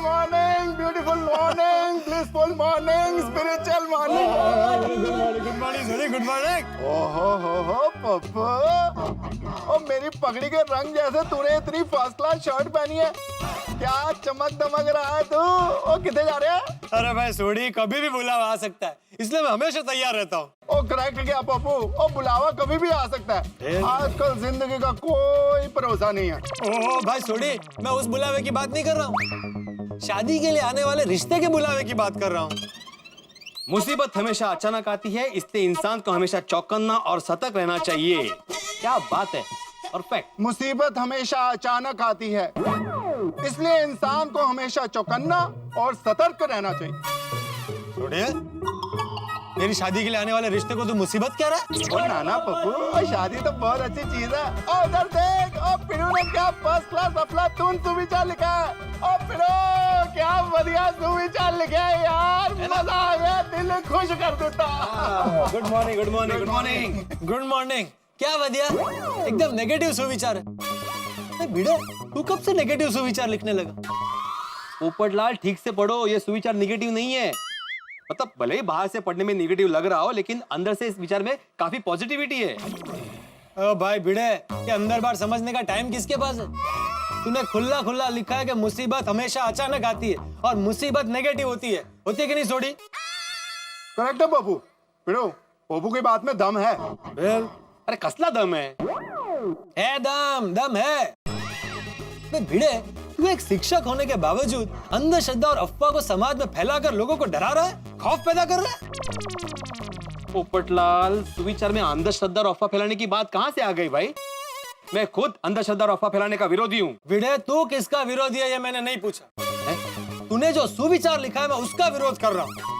Morning, beautiful morning, blissful morning, spiritual morning. Good morning sorry, good morning. ओहो पप्पू, ओ मेरी पगड़ी के रंग जैसे तूने इतनी फर्स्ट क्लास शर्ट पहनी है, क्या चमक दमक रहा है तू। ओ कितने जा रहे हैं? अरे भाई सोडी, कभी भी बुलावा आ सकता है, इसलिए मैं हमेशा तैयार रहता हूँ। ओ करेक्ट क्या पप्पू, ओ बुलावा कभी भी आ सकता है। आजकल जिंदगी का कोई भरोसा नहीं है। ओह भाई सोडी, मैं उस बुलावे की बात नहीं कर रहा हूँ, शादी के लिए आने वाले रिश्ते के बुलावे की बात कर रहा हूँ। मुसीबत हमेशा अचानक आती है, इसलिए इंसान को हमेशा चौकन्ना और सतर्क रहना चाहिए। क्या बात है, परफेक्ट। मुसीबत हमेशा अचानक आती है, इसलिए इंसान को हमेशा चौकन्ना और सतर्क रहना चाहिए। सोडी, मेरी शादी के लिए आने वाले रिश्ते को तो मुसीबत कह रहा है? ओ नाना पप्पू, और शादी तो बहुत अच्छी चीज है। और उधर देख, और पिरू ने क्या फर्स्ट क्लास अफलातून सुविचार लिखा है। और पिरू क्या बढ़िया सुविचार लिखा है यार, मजा आ गया, दिल खुश कर देता। Good morning, good morning, good morning, good morning. क्या बढ़िया, एकदम नेगेटिव सुविचार है। भिड़े, तू कब से नेगेटिव सुविचार लिखने लगा? पोपटलाल, ठीक से पढ़ो, ये सुविचार नेगेटिव नहीं है। मतलब भले ही बाहर से पढ़ने में नेगेटिव लग रहा हो, लेकिन अंदर से इस विचार में काफी पॉजिटिविटी है। ओ भाई भिड़े, ये अंदर बाहर समझने का टाइम किसके पास है? तूने खुला खुला लिखा है कि मुसीबत हमेशा अचानक आती है और मुसीबत नेगेटिव होती है कि नहीं सोडी? करेक्ट है पप्पू। पिरू, पप्पू की बात में दम है। अरे कसला दम है? दम है। भिड़े, तू एक शिक्षक होने के बावजूद अंधश्रद्धा और अफवाह को समाज में फैलाकर लोगों को डरा रहा है, खौफ पैदा कर रहा है। पोपटलाल, सुविचार में अंधश्रद्धा और अफवाह फैलाने की बात कहाँ से आ गई भाई? मैं खुद अंधश्रद्धा और अफवाह फैलाने का विरोधी हूँ। भिड़े, तू किसका विरोधी है ये मैंने नहीं पूछा। तूने जो सुविचार लिखा है मैं उसका विरोध कर रहा हूँ।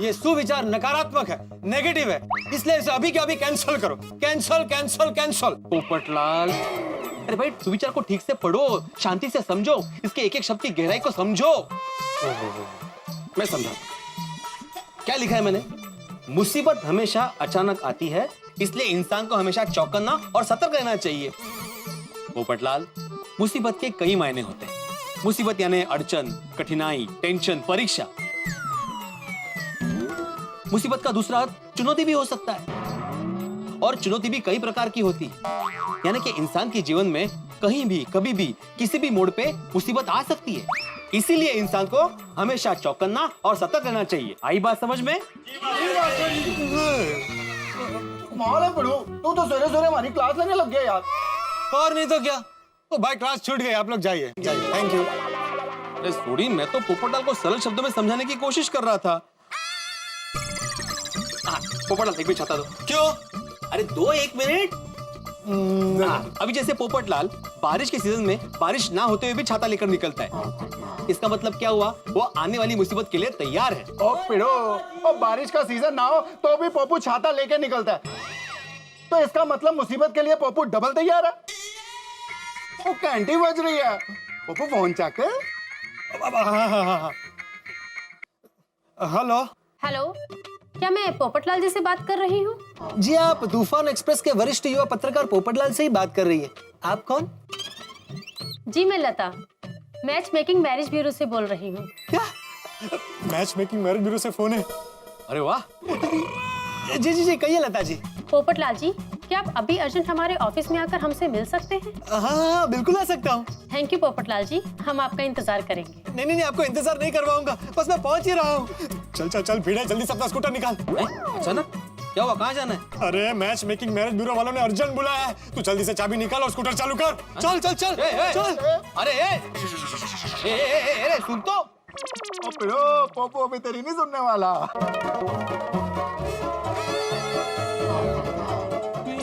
ये सुविचार नकारात्मक है, नेगेटिव है, इसलिए इसे अभी के अभी कैंसिल करो। Cancel cancel cancel. पोपटलाल, अरे भाई सुविचार को ठीक से पढ़ो, शांति से समझो, इसके एक एक शब्द की गहराई को समझो। मैं समझा क्या लिखा है मैंने। मुसीबत हमेशा अचानक आती है, इसलिए इंसान को हमेशा चौकन्ना और सतर्क रहना चाहिए। पोपटलाल, मुसीबत के कई मायने होते हैं। मुसीबत यानी अड़चन, कठिनाई, टेंशन, परीक्षा। मुसीबत का दूसरा अर्थ चुनौती भी हो सकता है, और चुनौती भी कई प्रकार की होती है। यानी कि इंसान के जीवन में कहीं भी, कभी भी, किसी भी मोड़ पे मुसीबत आ सकती है, इसीलिए इंसान को हमेशा चौकन्ना और सतर्क रहना चाहिए। आई बात समझ में? माल है पिरू, तू तो सवेरे सवेरे हमारी क्लास लेने लग गया यार। और नहीं तो क्या। तो भाई क्लास छूट गई, आप लोग जाइए जाइए। Thank you. अरे सॉरी, मैं तो पोपटलाल को सरल शब्दों में समझाने की कोशिश कर रहा था। पोपटलाल, एक भी छाता दो। क्यों? अरे दो, एक मिनट। अभी जैसे पोपटलाल बारिश के सीजन में बारिश ना होते हुए भी छाता लेकर निकलता है, इसका मतलब क्या हुआ? वो आने वाली मुसीबत के लिए तैयार है। ओ पिरो, ओ बारिश का सीजन ना हो तो भी पप्पू छाता लेके निकलता है, तो इसका मतलब मुसीबत के लिए पप्पू डबल तैयार है। वो घंटी बज रही है, पप्पू फोन चेक कर। हेलो। हेलो, क्या मैं पोपटलाल जी से बात कर रही हूँ? जी, आप तूफान एक्सप्रेस के वरिष्ठ युवा पत्रकार पोपटलाल से ही बात कर रही है। आप कौन? जी मैं लता, मैच मेकिंग मैरिज ब्यूरो से बोल रही हूँ। क्या? मैच मेकिंग मैरिज ब्यूरो से फोन है? अरे वाह। जी जी जी, कहिए लता जी। पोपटलाल जी, क्या आप अभी अर्जेंट हमारे ऑफिस में आकर हमसे मिल सकते हैं? हाँ, बिल्कुल आ सकता हूँ। थैंक यू पोपटलाल जी, हम आपका इंतजार करेंगे। नहीं नहीं, आपको इंतजार नहीं करवाऊंगा, बस मैं पहुंच ही रहा हूँ। चल चल चल भिड़े, जल्दी से अपना स्कूटर निकाल। अचानक क्या हुआ? कहाँ जाना है? अरे मैच मेकिंग मैरिज ब्यूरो वालों ने अर्जेंट बुलाया है, तू जल्दी से चाबी निकाल और स्कूटर चालू कर। चल चल चल चल। अरे सुन तो। ओ पिरो, पप्पू अभी तेरी नहीं सुनने वाला।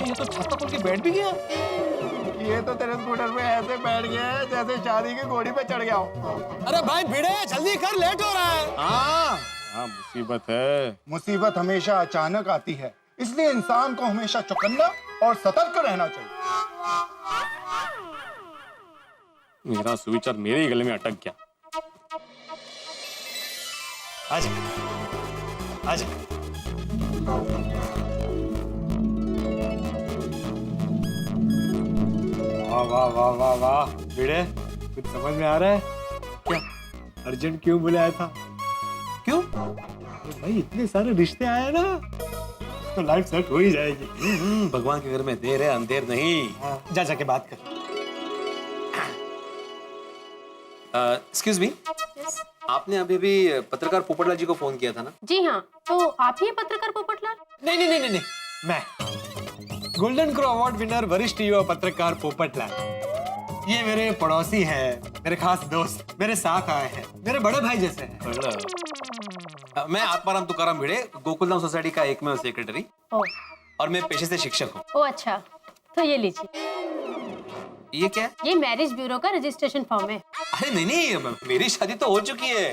ये तो छाता खोल के बैठ भी गया। ये तो तेरे स्कूटर पे ऐसे बैठ गया है जैसे शादी की घोड़ी पे चढ़ गया हो। अरे भाई भिड़े, जल्दी कर, लेट हो रहा है। हाँ, मुसीबत है। मुसीबत हमेशा अचानक आती है, इसलिए इंसान को हमेशा चौकन्ना और सतर्क रहना चाहिए। मेरा सुविचार मेरे ही गले में अटक गया। आजा आजा। वाह वाह वाह वाह वाह भिड़े, कुछ समझ में आ रहा है क्या? अर्जेंट क्यों बुलाया था? क्यों? भाई इतने सारे रिश्ते आए ना, तो लाइफ सेट हो ही जाएगी। भगवान के घर में देर है, अंधेर नहीं। जा जाके बात कर। एक्सक्यूज मी, आपने अभी भी पत्रकार पोपटलाल जी को फोन किया था ना? जी हाँ, तो आप ही हैं पत्रकार पोपटलाल? नहीं नहीं नहीं नहीं, मैं गोल्डन क्रो अवार्ड विनर वरिष्ठ युवा पत्रकार पोपटलाल। ये मेरे पड़ोसी हैं, मेरे खास दोस्त, मेरे साथ आए हैं, मेरे बड़े भाई जैसे हैं। मैं आत्माराम तुकाराम भिड़े, गोकुलधाम सोसाइटी का एकमेव सेक्रेटरी, ओ, और मैं पेशे से शिक्षक हूँ। ओ अच्छा, तो ये लीजिए। ये क्या है? ये मैरिज ब्यूरो का रजिस्ट्रेशन फॉर्म है। अरे नहीं नहीं, मेरी शादी तो हो चुकी है।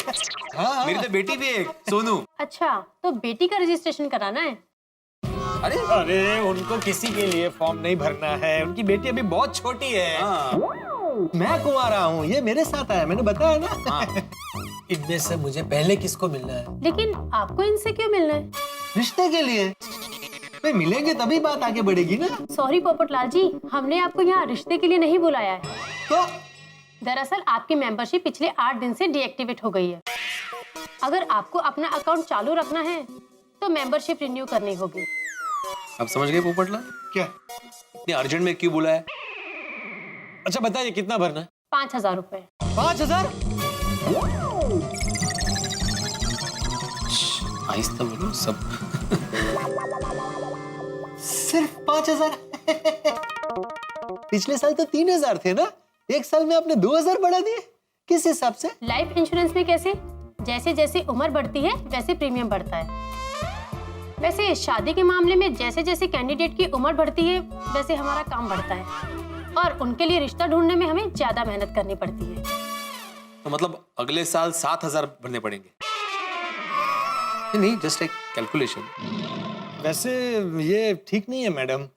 हाँ, मेरी तो बेटी भी है, सोनू। अच्छा, तो बेटी का रजिस्ट्रेशन कराना है? अरे अरे उनको किसी के लिए फॉर्म नहीं भरना है, उनकी बेटी अभी बहुत छोटी है। हाँ। मैं कुंवारा हूँ, ये मेरे साथ आया, मैंने बताया ना। हाँ। इनमें से मुझे पहले किसको मिलना है? लेकिन आपको इनसे क्यों मिलना है? रिश्ते के लिए। भाई मिलेंगे तभी बात आगे बढ़ेगी ना। सॉरी पोपटलाल जी, हमने आपको यहाँ रिश्ते के लिए नहीं बुलाया है। तो दरअसल आपकी मेंबरशिप पिछले 8 दिन से डीएक्टिवेट हो गई है। अगर आपको अपना अकाउंट चालू रखना है तो मेंबरशिप रिन्यू करनी होगी। अब समझ गए पोपटलाल? क्या? इतने अर्जेंट में क्यों बुलाया? अच्छा बताइए कितना भरना है? 5,000 रुपए। 5,000? आहिस्ता बोलो सब। सिर्फ 5,000? पिछले साल तो 3,000 थे ना, एक साल में आपने 2,000 बढ़ा दिए, किस हिसाब से? लाइफ इंश्योरेंस में कैसे? जैसे जैसे उम्र बढ़ती है वैसे प्रीमियम बढ़ता है। वैसे शादी के मामले में जैसे जैसे कैंडिडेट की उम्र बढ़ती है वैसे हमारा काम बढ़ता है, और उनके लिए रिश्ता ढूंढने में हमें ज्यादा मेहनत करनी पड़ती है। तो मतलब अगले साल 7,000 भरने पड़ेंगे? नहीं, जस्ट एक कैलकुलेशन। वैसे ये ठीक नहीं है मैडम।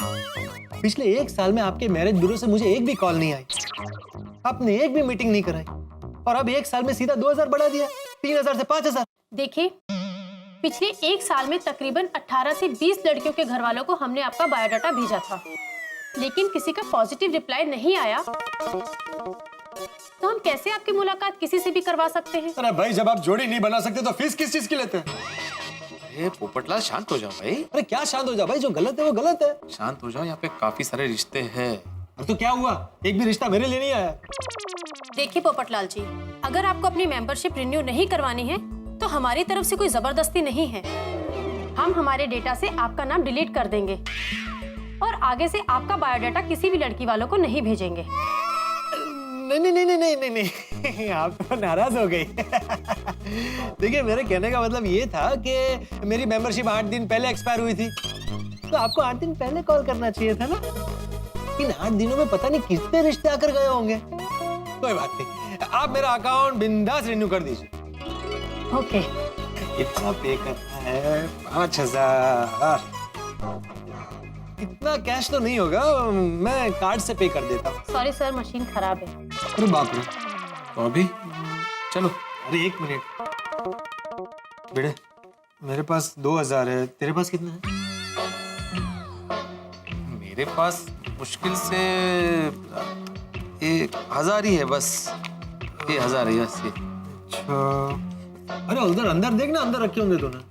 पिछले एक साल में आपके मैरिज ब्यूरो से मुझे एक भी कॉल नहीं आई, आपने एक भी मीटिंग नहीं कराई, और अब एक साल में सीधा 2,000 बढ़ा दिया, 3,000 से 5,000। देखिए, पिछले एक साल में तकरीबन 18 से 20 लड़कियों के घर वालों को हमने आपका बायोडाटा भेजा था, लेकिन किसी का पॉजिटिव रिप्लाई नहीं आया, तो हम कैसे आपकी मुलाकात किसी से भी करवा सकते हैं? अरे भाई, जब आप जोड़ी नहीं बना सकते तो फीस किस चीज की लेते हैं? अरे पोपटलाल शांत हो जाओ भाई। अरे क्या शांत हो जाओ भाई, जो गलत है वो गलत है। शांत हो जाओ, यहाँ पे काफी सारे रिश्ते हैं। तो क्या हुआ, एक भी रिश्ता मेरे लिए नहीं आया? देखिए पोपटलाल जी, अगर आपको अपनी मेंबरशिप रिन्यू नहीं करवानी है तो हमारी तरफ से कोई जबरदस्ती नहीं है। हम हमारे डेटा से आपका नाम डिलीट कर देंगे और आगे से आपका बायोडाटा किसी भी लड़की वालों को नहीं भेजेंगे। नहीं नहीं नहीं नहीं नहीं नहीं, आप तो नाराज हो गई। देखिए, मेरे कहने का मतलब ये था कि मेरी मेंबरशिप 8 दिन पहले एक्सपायर हुई थी, तो आपको 8 दिन पहले कॉल करना चाहिए था ना। इन 8 दिनों में पता नहीं कितने रिश्ते आकर गए होंगे। कोई बात नहीं, आप मेरा अकाउंट बिंदास रिन्यू कर दीजिए। ओके। इतना पे करना है? 5,000। इतना कैश तो नहीं होगा, मैं कार्ड से पे कर देता हूँ। सॉरी सर, मशीन खराब है। अरे बाप रे, तो अभी चलो। अरे 1 मिनट बेटे, मेरे पास 2,000 है, तेरे पास कितना है? मेरे पास मुश्किल से 1,000 ही है बस। 1,000 है बस ये। अच्छा, अरे उधर अंदर देखना, अंदर रखे होंगे तूने।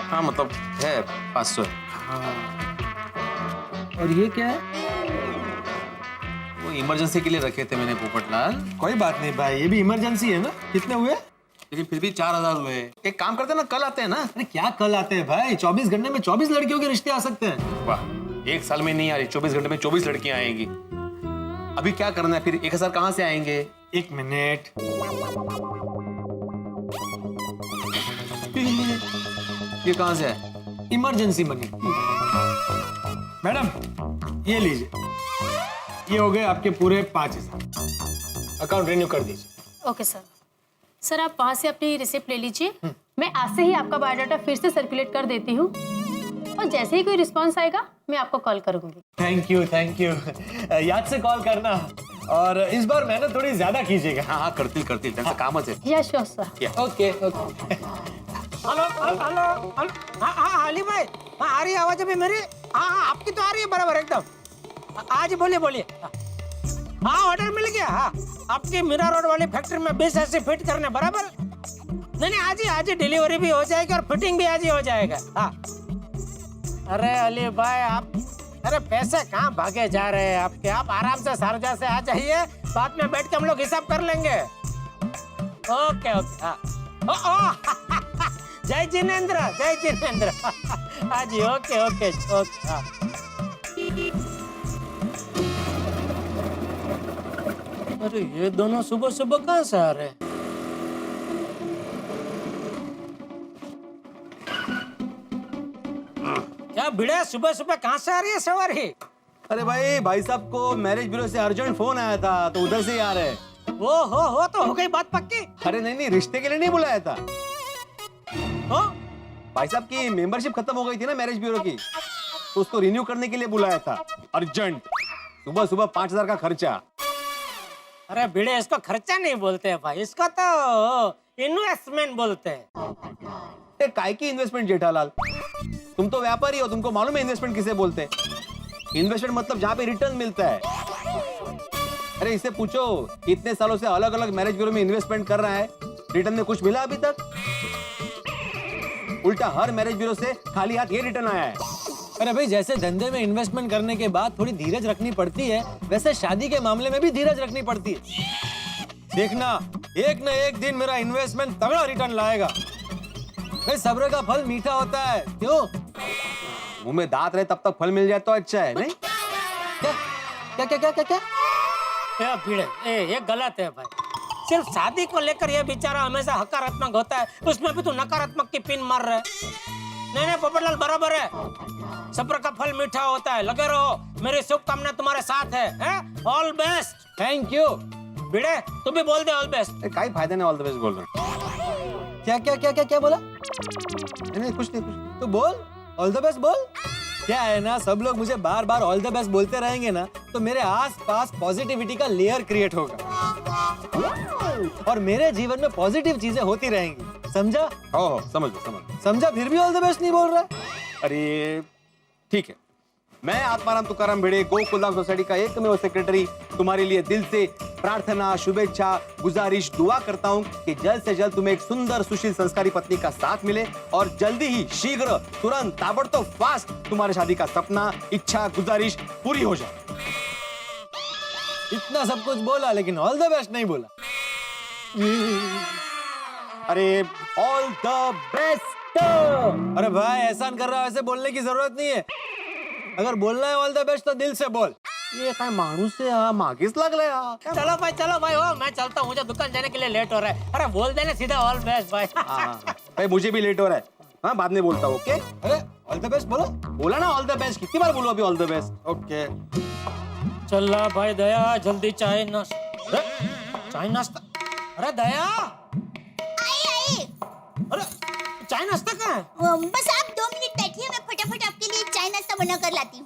हाँ मतलब है 500 है। हाँ। और ये क्या है? वो इमरजेंसी के लिए रखे थे मैंने पोपटलाल। कोई बात नहीं भाई, ये भी इमरजेंसी है ना। कितने हुए? लेकिन फिर भी 4,000 हुए। एक काम करते हैं ना, कल आते हैं ना। अरे क्या कल आते हैं भाई, 24 घंटे में 24 लड़कियों के रिश्ते आ सकते हैं। वाह, एक साल में नहीं आ रही, 24 घंटे में 24 लड़कियां आएंगी। अभी क्या करना है फिर? 1,000 कहाँ से आएंगे? 1 मिनट, ये कहाँ से है? Emergency money. मैडम ये लीजिए, ये हो गए आपके पूरे 5,000। अकाउंट रिन्यू कर दीजिए। Okay sir. सर आप वहाँ से अपनी रिसिप्ट ले लीजिए। मैं आज से ही आपका बायोडाटा फिर से सर्कुलेट कर देती हूँ, और जैसे ही कोई रिस्पांस आएगा मैं आपको कॉल करूंगी। Thank you thank you. याद से कॉल करना, और इस बार मेहनत थोड़ी ज्यादा कीजिएगा। हाँ करतील त्यांचं कामच आहे। या sure sir. Okay okay. Hello hello hello, हाँ अली भाई, हाँ आ रही है आवाज अभी मेरी? हाँ आपकी तो आ रही है बराबर एकदम। हाँ जी बोलिए बोलिए। हाँ ऑर्डर मिल गया। क्या? हाँ, आपकी मीरा रोड वाली फैक्ट्री में 20 ऐसे फिट करने बराबर? नहीं, आज ही डिलीवरी भी हो जाएगी और फिटिंग भी आज ही हो जाएगा। हाँ। अरे अली भाई, आप अरे पैसे कहाँ भागे जा रहे हैं आपके? आप आराम से शारजा से आ जाइए, बाद में बैठ के हम लोग हिसाब कर लेंगे। Okay okay. हाँ। जय जिनेंद्र, जय जिनेंद्र। हाँ जी, ओके ओके ओके। हाँ। अरे ये दोनों सुबह सुबह कहाँ से आ रहे हैं? क्या भिड़े, सुबह सुबह कहाँ से आ रही है सवारी? अरे भाई साहब को मैरिज ब्यूरो से अर्जेंट फोन आया था तो उधर से ही आ रहे हैं। वो हो तो हो गई बात पक्की? अरे नहीं, रिश्ते के लिए नहीं बुलाया था। हो? भाई साहब की मेंबरशिप खत्म हो गई थी ना मैरिज ब्यूरो की, तो उसको रिन्यू करने के लिए बुलाया था अर्जेंट। सुबह सुबह 5,000 का खर्चा। अरे भिड़े, इसको खर्चा नहीं बोलते हैं भाई, इसका तो इन्वेस्टमेंट बोलते हैं। काय की इन्वेस्टमेंट जेठालाल? तुम तो व्यापारी हो, तुमको मालूम है इन्वेस्टमेंट किसे बोलते हैं? इन्वेस्टमेंट मतलब जहाँ पे रिटर्न मिलता है। अरे इससे पूछो, इतने सालों से अलग अलग मैरिज ब्यूरो में इन्वेस्टमेंट कर रहा है, रिटर्न में कुछ मिला अभी तक? उल्टा हर मैरिज ब्यूरो से खाली हाथ ये रिटर्न आया है। अरे भाई, जैसे धंधे में इन्वेस्टमेंट करने के बाद थोड़ी धीरज रखनी पड़ती है, वैसे शादी के मामले में भी धीरज रखनी पड़ती है। देखना, एक न एक दिन मेरा इन्वेस्टमेंट तगड़ा रिटर्न लाएगा। भाई सब्र का फल मीठा होता है, क्यों? मुंह में दांत रहे तब तक फल मिल जाए तो अच्छा है, नहीं? क्या क्या क्या क्या क्या? ये भिड़े, ये गलत है भाई। सिर्फ शादी को लेकर ये बेचारा हमेशा हकारात्मक होता है, उसमें भी तू नकारात्मक की पिन मार रहा है। नहीं पोपटलाल, बराबर है। सब्र का फल मीठा होता है, लगे रहो। मेरी शुभकामना तुम्हारे साथ है? All best. Thank you. Bhide, तू भी बोल दे ऑल बेस्ट। काय फायदा नहीं ऑल द बेस्ट बोल रहा। क्या क्या क्या क्या क्या बोला? नहीं, कुछ नहीं। तो बोल, ऑल द बेस्ट बोल। क्या है ना, सब लोग मुझे बार बार ऑल द बेस्ट बोलते रहेंगे ना, तो मेरे आसपास पॉजिटिविटी का लेयर क्रिएट होगा और मेरे जीवन में पॉजिटिव चीजें होती रहेंगी, समझा? हो समझ। समझा? फिर भी ऑल द बेस्ट नहीं बोल रहा? अरे ठीक है, मैं आत्माराम तुकाराम भिड़े, गोकुलधाम सोसाइटी का एकमेव सेक्रेटरी, तुम्हारे लिए दिल से प्रार्थना, शुभेच्छा, गुजारिश, दुआ करता हूँ कि जल्द से जल्द तुम्हें एक सुंदर सुशील संस्कारी पत्नी का साथ मिले और जल्दी ही शीघ्र तुरंत ताबड़तोड़ फास्ट तुम्हारे शादी का सपना, इच्छा, गुजारिश पूरी हो जाए। इतना सब कुछ बोला लेकिन ऑल द बेस्ट नहीं बोला। अरे ऑल द बेस्ट। अरे भाई, एहसान कर रहा है, ऐसे बोलने की जरूरत नहीं है। अगर बोलना है ऑल द बेस्ट तो दिल से बोल। ये काय माणूस है, मागेच लागलाय हा। चलो भाई, हो मैं चलता हूँ, मुझे दुकान जाने के लिए लेट हो रहा है। अरे बोल देना सीधा ऑल बेस्ट भाई। भाई मुझे भी लेट हो रहा है, हाँ बाद में बोलता हूँ। ओके, अरे ऑल द बेस्ट बोलो। बोला ना ऑल द बेस्ट, कितनी बार बोलूं अभी ऑल द बेस्ट? ओके। चल भाई दया, जल्दी चाय नाश्ता। चाय नाश्ता? अरे दया, आई। अरे चाय नाश्ता कहाँ है? बस आप 2 मिनट बैठिए, मैं फटाफट आपके लिए चाय नाश्ता बना कर लाती हूँ।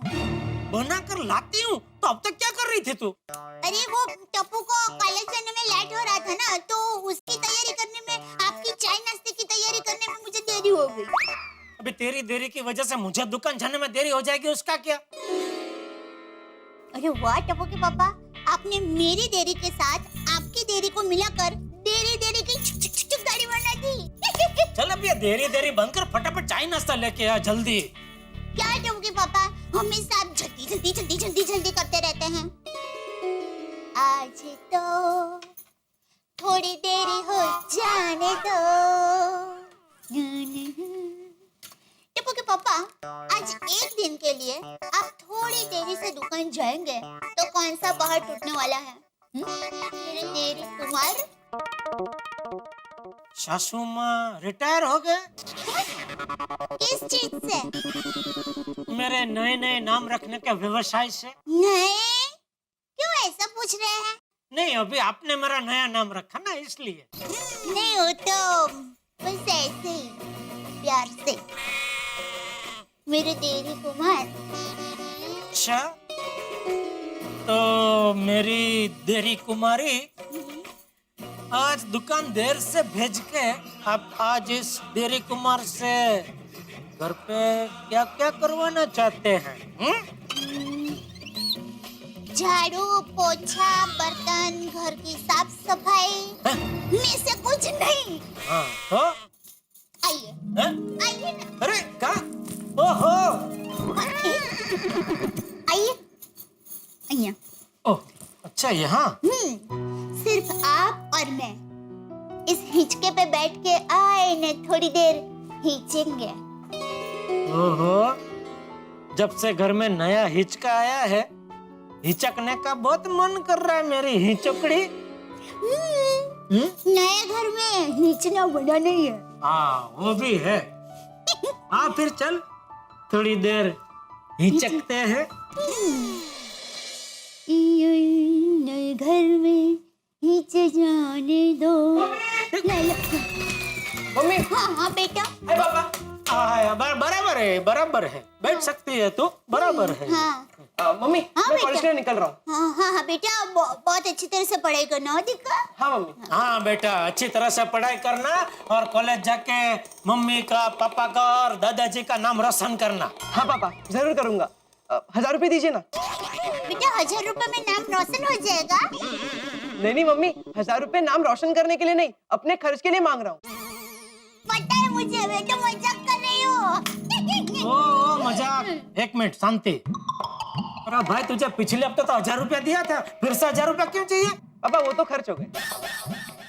बना कर लाती हूँ? तो अब तक क्या कर रही थी तू? अरे वो टप्पू को कॉलेज जाने में लेट हो रहा था ना, तो उसकी तैयारी करने में, आपकी चाय नाश्ते की तैयारी करने में मुझे देरी हो गई। अभी तेरी देरी की वजह से मुझे दुकान जाने में देरी हो जाएगी, उसका क्या? अरे वाह टप्पू के पापा, आपने मेरी देरी के साथ आपकी देरी को मिलाकर देरी की छुक गाड़ी बना दी। चल अब ये देरी बंद कर, फटाफट चाय नाश्ता लेके आ जल्दी। क्या टप्पू के पापा, हमेशा आप जल्दी करते रहते हैं। आज तो थोड़ी देरी हो जाने दो। टप्पू के पापा, आज एक दिन के लिए आप थोड़ी देरी से दुकान जाएंगे तो कौन सा पहाड़ टूटने वाला है? मेरे देरी कुमार। सासू माँ रिटायर हो गए? किस चीज से? मेरे नए नाम रखने के व्यवसाय से। नहीं, क्यों ऐसा पूछ रहे हैं? नहीं, अभी आपने मेरा नया नाम रखा ना, इसलिए। नहीं, हो तो बस ऐसे ही प्यार से, मेरे देरी कुमार। अच्छा, तो मेरी देरी कुमारी, आज दुकान देर से भेज के आप आज इस देरी कुमार से घर पे क्या क्या करवाना चाहते हैं? झाड़ू, पोछा, बर्तन, घर की साफ सफाई में से कुछ नहीं। हाँ तो आइए हैं? आइए ना, अरे कहाँ? ओहो आइए आइए। ओह अच्छा यहाँ सिर्फ आप और मैं इस हिचके पे बैठ के आए ने थोड़ी देर हिचेंगे। ओहो जब से घर में नया हिचका आया है हिचकने का बहुत मन कर रहा है मेरी हिचकड़ी। नए घर में हिचना बड़ा नहीं है। हाँ वो भी है। हाँ फिर चल थोड़ी देर हिचकते हैं। नए घर में हिच जाने दो। मम्मी हाँ हाँ बेटा। हाय पापा। बराबर है बैठ सकती है तू बराबर है। हाँ मम्मी हाँ, मैं बेटा। कॉलेज के लिए निकल रहा हूँ। हाँ हाँ हाँ बेटा, बहुत अच्छी तरह से पढ़ाई करना दिक्का। हाँ मम्मी। हाँ बेटा अच्छी तरह से पढ़ाई करना और कॉलेज जाके मम्मी का पापा का और दादाजी का नाम रोशन करना। हाँ पापा जरूर करूंगा। 1000 रुपए दीजिए ना। बेटा 1000 रुपए में नाम रोशन हो जाएगा। नहीं मम्मी 1000 रुपए नाम रोशन करने के लिए नहीं अपने खर्च के लिए मांग रहा हूँ। पता है मुझे बेटा, मजाक कर रही हो। ओ मजाक। एक मिनट शांति। अरे भाई तुझे पिछले हफ्ते तो 1000 रुपया दिया था फिर से 1000 रुपया क्यों चाहिए? पापा वो तो खर्च हो गए।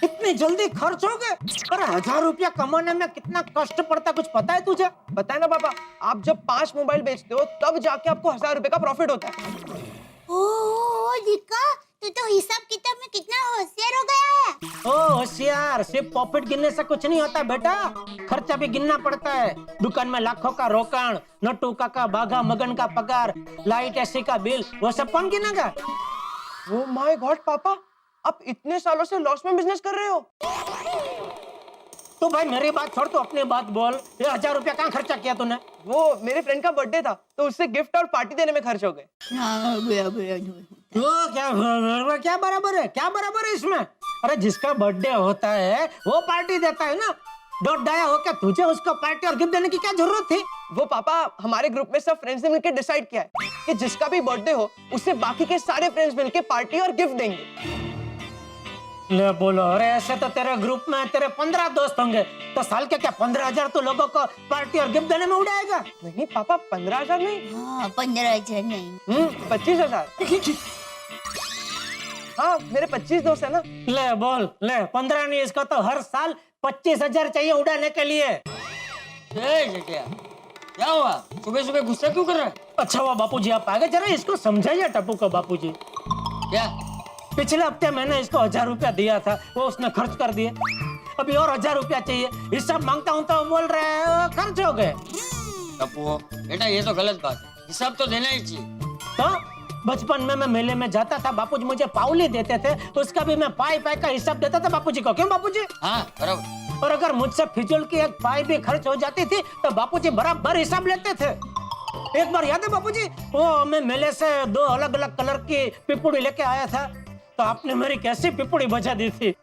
इतनी जल्दी खर्च हो गए? अरे 1000 रुपया कमाने में कितना कष्ट पड़ता कुछ पता है तुझे? पता है ना पापा आप जब 5 मोबाइल बेचते हो तब जाके आपको 1000 रुपए का प्रॉफिट होता है। ओ दिक्का, तू तो हिसाब किताब में कितना होशियार हो गया है। ओ होशियार, सिर्फ प्रॉफिट गिनने से कुछ नहीं होता बेटा, खर्चा भी गिनना पड़ता है। दुकान में लाखों का रोकड़, नट्टू काका बाघा मगन का पगार, लाइट एसी का बिल, वो सब कौन गिनेगा? ओ माय गॉड पापा आप इतने सालों से लॉस में बिजनेस कर रहे हो। तो भाई मेरी बात छोड़, तो अपनी बात बोल। ये 1000 रुपया कहाँ खर्चा किया तूने? वो मेरे फ्रेंड का बर्थडे था तो उससे गिफ्ट और पार्टी देने में खर्च हो गए। तो क्या बराबर है इसमें? अरे जिसका बर्थडे होता है वो पार्टी देता है ना। डॉट डाया हो क्या तुझे उसको पार्टी और गिफ्ट देने की क्या जरूरत थी? वो पापा हमारे ग्रुप में सब फ्रेंड्स ने मिलकर डिसाइड किया है कि जिसका भी बर्थडे हो उससे बाकी के सारे फ्रेंड्स मिलकर पार्टी और गिफ्ट देंगे। ले बोलो, अरे ऐसे तो तेरे ग्रुप में तेरे 15 दोस्त होंगे तो साल के क्या 15,000 तो लोगों को पार्टी और गिफ्ट देने में उड़ाएगा? नहीं पापा 15,000 नहीं। हाँ 15,000 नहीं। 25,000। हाँ मेरे 25 दोस्त है ना। ले बोल, ले 15 नहीं, इसको तो हर साल 25,000 चाहिए उड़ाने के लिए। क्या हुआ? सुबह सुबह गुस्सा क्यों कर रहा है? अच्छा हुआ बापूजी आप आ गए, जरा इसको समझाइए टप्पू को। बापूजी क्या? पिछले हफ्ते मैंने इसको 1000 रुपया दिया था, वो उसने खर्च कर दिए। अभी और 1000 रुपया चाहिए, हिसाब मांगता हूँ तो बोल रहे हैं खर्च हो गए। टप्पू बेटा ये तो गलत बात है, हिसाब तो देना ही चाहिए। तो बचपन में मैं मेले में जाता था, बापूजी मुझे पावली देते थे, उसका भी मैं पाई पाई का हिसाब देता था बापूजी को। क्यों बापूजी? हाँ बराबर। और अगर मुझसे फिजूल की एक पाई भी खर्च हो जाती थी तो बापूजी बराबर हिसाब लेते थे। एक बार याद है बापूजी, वो मैं मेले से 2 अलग अलग कलर की पिपुड़ी लेके आया था तो आपने मेरी कैसी पिपुड़ी बजा दी थी।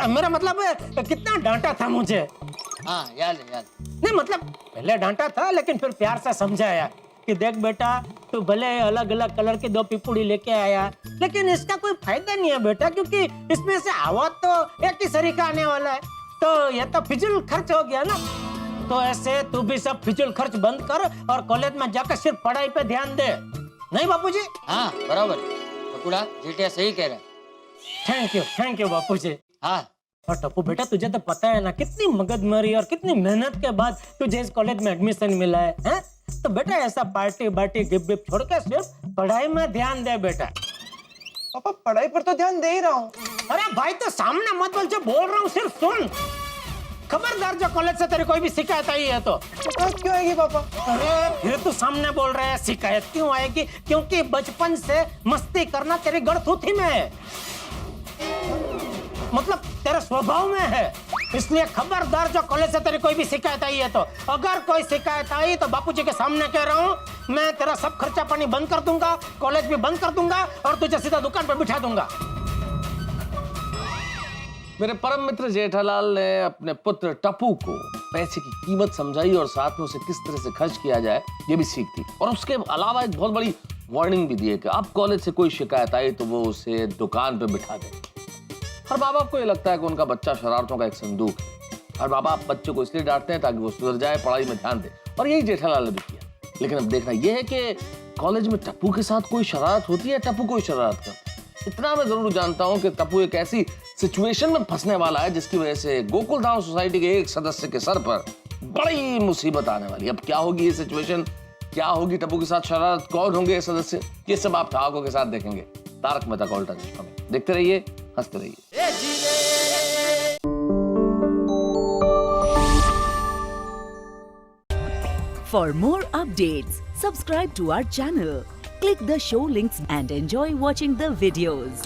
मेरा मतलब है कितना डांटा था मुझे। हाँ याद है याद। नहीं मतलब पहले डांटा था लेकिन फिर प्यार से समझाया कि देख बेटा तू भले अलग अलग कलर की 2 पिपुड़ी लेके आया लेकिन इसका कोई फायदा नहीं है बेटा, क्योंकि इसमें से आवाज तो एक ही सरीका आने वाला है, तो ये तो फिजूल खर्च हो गया ना। तो ऐसे तू भी सब फिजूल खर्च बंद कर और कॉलेज में जाकर सिर्फ पढ़ाई पे ध्यान दे। नहीं बापूजी? हाँ बराबर। टपुड़ा जेठिया सही कह रहा है। थैंक यू बापूजी। हाँ और टप्पू बेटा तुझे तो पता है ना कितनी मगजमारी और कितनी मेहनत के बाद तुझे इस कॉलेज में एडमिशन मिला है, हैं? तो बेटा ऐसा पार्टी बार्टी गिफ्ट विफ्ट छोड़ के सिर्फ पढ़ाई में ध्यान दे बेटा। पापा पढ़ाई पर तो ध्यान दे ही रहा हूँ। अरे भाई तो सामने मत बोल, जो बोल रहा हूँ सिर्फ सुन। खबरदार जो कॉलेज से तेरी कोई भी शिकायत आई है तो। शिकायत क्यों आएगी पापा? अरे फिर तू सामने बोल रहा है शिकायत क्यों आएगी? क्योंकि बचपन से मस्ती करना तेरी गड़थूथी में है, मतलब तेरे स्वभाव में है। इसलिए खबरदार जो कॉलेज से तेरी कोई भी शिकायत आई है तो। अगर कोई शिकायत आई तो बापूजी के सामने कह रहा हूँ, मैं तेरा सब खर्चा पानी बंद कर दूंगा, कॉलेज भी बंद कर दूंगा और तुझे सीधा दुकान पर बिठा दूंगा। मेरे परम मित्र जेठालाल ने अपने पुत्र टप्पू को पैसे की कीमत समझाई और साथ में उसे किस तरह से खर्च किया जाए ये भी सीख दी। और उसके अलावा एक बहुत बड़ी वार्निंग भी दी है कि अब कॉलेज से कोई शिकायत आई तो वो उसे दुकान पे बिठा दे। हर माँ बाप को ये लगता है कि उनका बच्चा शरारतों का एक संदूक है। हर माँ बाप बच्चे को इसलिए डांटते हैं ताकि वो सुधर जाए, पढ़ाई में ध्यान दे, और यही जेठालाल ने भी किया। लेकिन अब देखना यह है कि कॉलेज में टप्पू के साथ कोई शरारत होती है, टप्पू कोई शरारत करता है। इतना मैं जरूर जानता हूं कि टप्पू एक ऐसी सिचुएशन में फंसने वाला है जिसकी वजह से गोकुलधाम सोसाइटी के एक सदस्य के सर पर बड़ी मुसीबत आने वाली है। अब क्या होगी ये सिचुएशन, क्या होगी टप्पू के साथ शरारत, कौन होंगे ये सदस्य, ये सब आप ठहाकों के साथ देखेंगे तारक मेहता का उल्टा चश्मा में। देखते रहिए, हंसते रहिए। For more updates, subscribe to our channel, click the show links and enjoy watching the videos.